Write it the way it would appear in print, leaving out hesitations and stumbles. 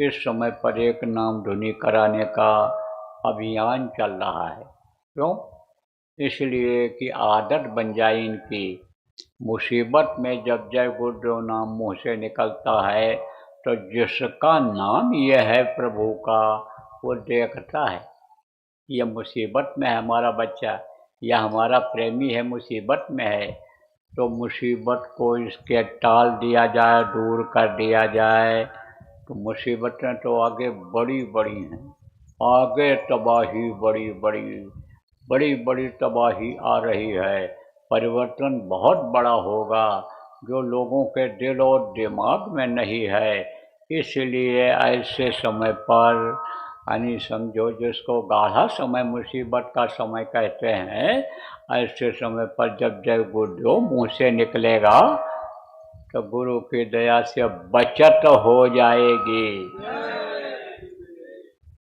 इस समय पर एक नाम धुनी कराने का अभियान चल रहा है। क्यों? इसलिए कि आदत बन जाए इनकी। मुसीबत में जब जय गुरुदेव नाम मुँह से निकलता है तो जिसका नाम यह है प्रभु का, वो देखता है यह मुसीबत में है हमारा बच्चा, या हमारा प्रेमी है मुसीबत में है, तो मुसीबत को इसके टाल दिया जाए, दूर कर दिया जाए। तो मुसीबतें तो आगे बड़ी बड़ी हैं, आगे तबाही बड़ी बड़ी बड़ी बड़ी तबाही आ रही है। परिवर्तन बहुत बड़ा होगा जो लोगों के दिल और दिमाग में नहीं है। इसलिए ऐसे समय पर यानी समझो जिसको गाढ़ा समय मुसीबत का समय कहते हैं, ऐसे समय पर जब जय गुरुदेव मुँह से निकलेगा तो गुरु की दया से बचत हो जाएगी।